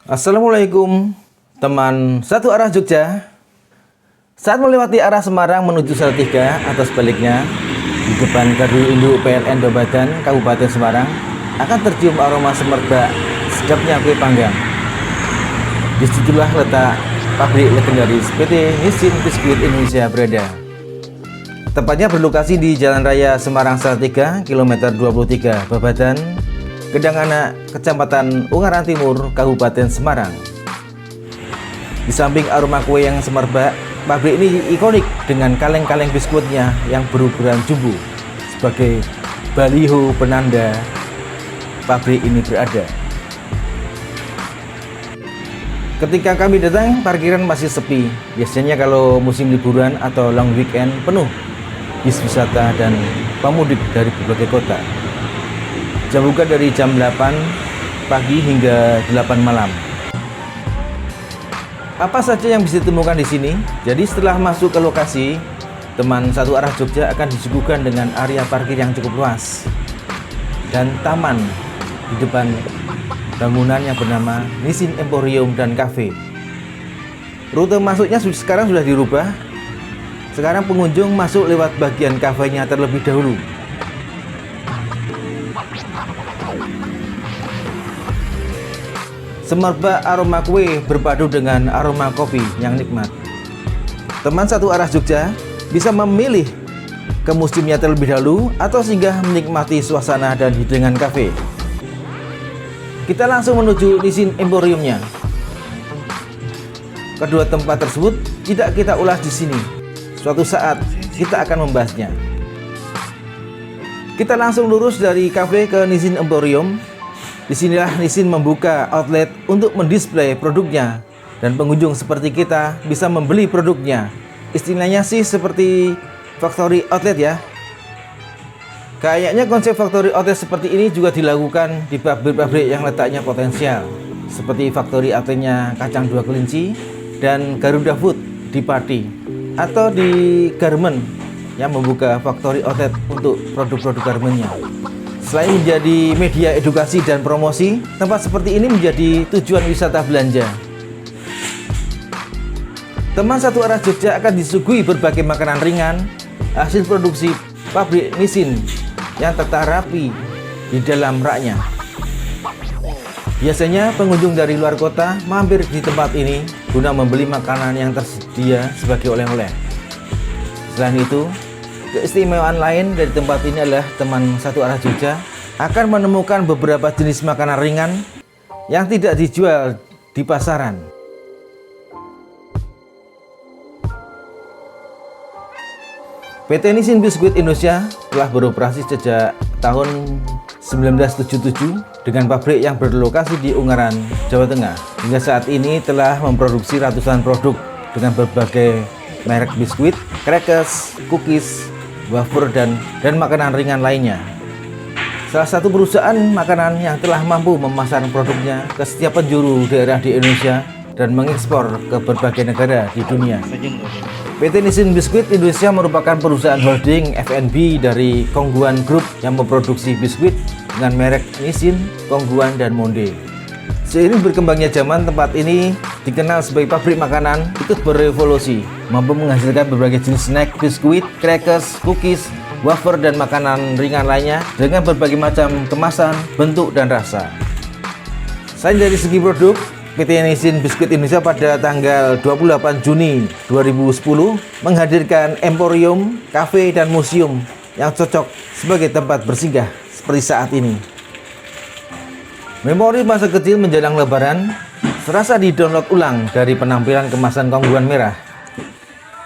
Assalamualaikum teman satu arah Jogja. Saat melewati arah Semarang menuju Salatiga atau sebaliknya, di depan Gardu Induk PLN Babadan Kabupaten Semarang akan tercium aroma semerbak sedapnya kue panggang. Disitulah letak pabrik legendaris PT Nissin Biskuit Indonesia berada. Tepatnya berlokasi di Jalan Raya Semarang Salatiga, kilometer 23 Babadan, Gedang Anak, Kecamatan Ungaran Timur, Kabupaten Semarang. Di samping aroma kue yang semerbak, pabrik ini ikonik dengan kaleng-kaleng biskuitnya yang berukuran jumbo sebagai baliho penanda pabrik ini berada. Ketika kami datang, parkiran masih sepi. Biasanya kalau musim liburan atau long weekend penuh bis wisata dan pemudik dari berbagai kota. Jam buka dari jam 8 pagi hingga 8 malam. Apa saja yang bisa ditemukan di sini? Jadi setelah masuk ke lokasi, teman satu arah Jogja akan disuguhkan dengan area parkir yang cukup luas dan taman di depan bangunan yang bernama Nissin Emporium dan Cafe. Rute masuknya sekarang sudah dirubah. Sekarang pengunjung masuk lewat bagian kafenya terlebih dahulu. Semerbak aroma kue berpadu dengan aroma kopi yang nikmat. Teman satu arah Jogja bisa memilih ke museumnya terlebih dahulu atau singgah menikmati suasana dan hidangan kafe. Kita langsung menuju Nissin Emporiumnya. Kedua tempat tersebut tidak kita ulas di sini. Suatu saat kita akan membahasnya. Kita langsung lurus dari kafe ke Nissin Emporium. Disinilah Nissin membuka outlet untuk mendisplay produknya dan pengunjung seperti kita bisa membeli produknya. Istilahnya sih seperti factory outlet ya. Kayaknya konsep factory outlet seperti ini juga dilakukan di pabrik-pabrik yang letaknya potensial, seperti factory outletnya Kacang Dua Kelinci dan Garuda Food di Pati, atau di Garmen yang membuka factory outlet untuk produk-produk garmennya. Selain menjadi media edukasi dan promosi, tempat seperti ini menjadi tujuan wisata belanja. Teman satu arah Jogja akan disuguhi berbagai makanan ringan hasil produksi pabrik Nissin yang tertata rapi di dalam raknya. Biasanya pengunjung dari luar kota mampir di tempat ini guna membeli makanan yang tersedia sebagai oleh-oleh. Selain itu, keistimewaan lain dari tempat ini adalah teman satu arah Jogja akan menemukan beberapa jenis makanan ringan yang tidak dijual di pasaran. PT Nissin Biskuit Indonesia telah beroperasi sejak tahun 1977 dengan pabrik yang berlokasi di Ungaran, Jawa Tengah. Hingga saat ini telah memproduksi ratusan produk dengan berbagai merek biskuit, crackers, cookies, wafer dan makanan ringan lainnya. Salah satu perusahaan makanan yang telah mampu memasarkan produknya ke setiap penjuru daerah di Indonesia dan mengekspor ke berbagai negara di dunia. PT Nissin Biskuit Indonesia merupakan perusahaan holding F&B dari Kongguan Group yang memproduksi biskuit dengan merek Nissin, Kongguan, dan Monde. Seiring berkembangnya zaman, tempat ini dikenal sebagai pabrik makanan ikut berevolusi, mampu menghasilkan berbagai jenis snack, biskuit, crackers, cookies, wafer, dan makanan ringan lainnya dengan berbagai macam kemasan, bentuk, dan rasa. Selain dari segi produk, PT Nissin Biskuit Indonesia pada tanggal 28 Juni 2010 menghadirkan emporium, kafe, dan museum yang cocok sebagai tempat bersinggah seperti saat ini. Memori masa kecil menjelang lebaran serasa di-download ulang dari penampilan kemasan Kongguan merah.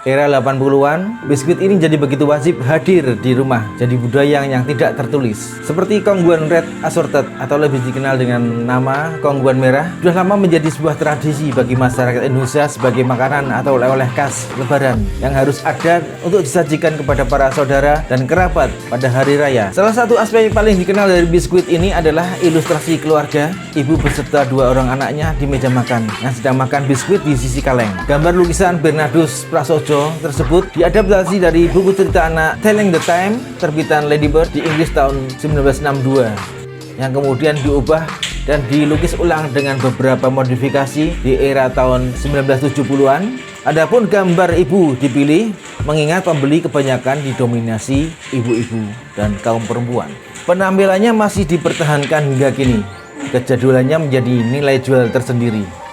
Era 80-an, biskuit ini jadi begitu wajib hadir di rumah, jadi budaya yang tidak tertulis. Seperti Kongguan Red Assorted atau lebih dikenal dengan nama Kongguan merah, sudah lama menjadi sebuah tradisi bagi masyarakat Indonesia sebagai makanan atau oleh-oleh khas lebaran yang harus ada untuk disajikan kepada para saudara dan kerabat pada hari raya. Salah satu aspek yang paling dikenal dari biskuit ini adalah ilustrasi keluarga, ibu beserta 2 orang anaknya di meja makan yang sedang makan biskuit di sisi kaleng. Gambar lukisan Bernardus Prasojo tersebut diadaptasi dari buku cerita anak Telling the Time terbitan Ladybird di Inggris tahun 1962 yang kemudian diubah dan dilukis ulang dengan beberapa modifikasi di era tahun 1970-an. Adapun gambar ibu dipilih mengingat pembeli kebanyakan didominasi ibu-ibu dan kaum perempuan. Penampilannya masih dipertahankan hingga kini. Kejadulannya menjadi nilai jual tersendiri.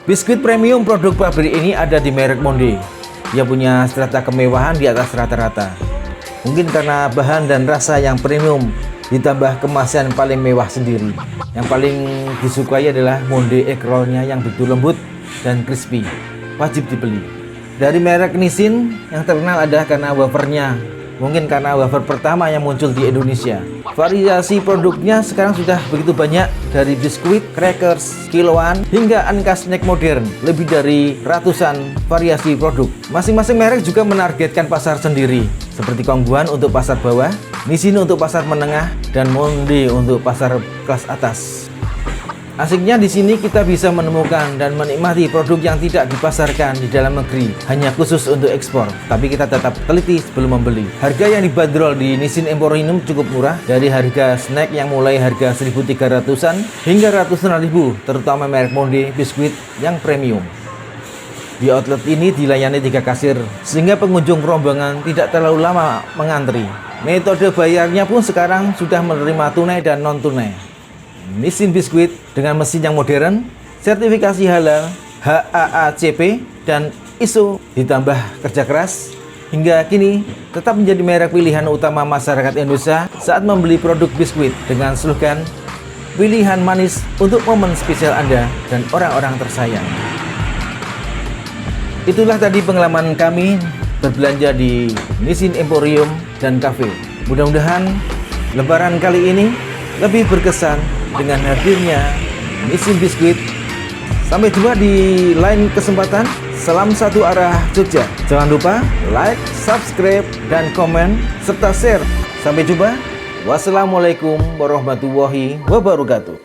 Biskuit premium produk pabrik ini ada di merek Monde. Dia punya strata kemewahan di atas rata-rata. Mungkin karena bahan dan rasa yang premium ditambah kemasan paling mewah sendiri. Yang paling disukai adalah Monde egg roll-nya yang begitu lembut dan crispy. Wajib dibeli. Dari merek Nissin yang terkenal ada karena wafernya. Mungkin karena wafer pertama yang muncul di Indonesia. Variasi produknya sekarang sudah begitu banyak, dari biskuit, crackers, kiloan, hingga aneka snack modern. Lebih dari ratusan variasi produk. Masing-masing merek juga menargetkan pasar sendiri, seperti Kongguan untuk pasar bawah, Nissin untuk pasar menengah, dan Monde untuk pasar kelas atas. Asiknya di sini kita bisa menemukan dan menikmati produk yang tidak dipasarkan di dalam negeri, hanya khusus untuk ekspor. Tapi kita tetap teliti sebelum membeli. Harga yang dibanderol di Nissin Emporium cukup murah, dari harga snack yang mulai harga 1.300-an hingga ratusan ribu, terutama merek Monde biskuit yang premium. Di outlet ini dilayani 3 kasir, sehingga pengunjung rombongan tidak terlalu lama mengantri. Metode bayarnya pun sekarang sudah menerima tunai dan non-tunai. Nissin biskuit dengan mesin yang modern, sertifikasi halal, HAACP, dan ISO, ditambah kerja keras, hingga kini tetap menjadi merek pilihan utama masyarakat Indonesia saat membeli produk biskuit dengan slogan pilihan manis untuk momen spesial Anda dan orang-orang tersayang. Itulah tadi pengalaman kami berbelanja di Nissin Emporium dan Cafe. Mudah-mudahan lebaran kali ini lebih berkesan dengan hadirnya Nissin biskuit. Sampai jumpa di lain kesempatan. Salam satu arah Jogja. Jangan lupa like, subscribe, dan komen serta share. Sampai jumpa. Wassalamualaikum warahmatullahi wabarakatuh.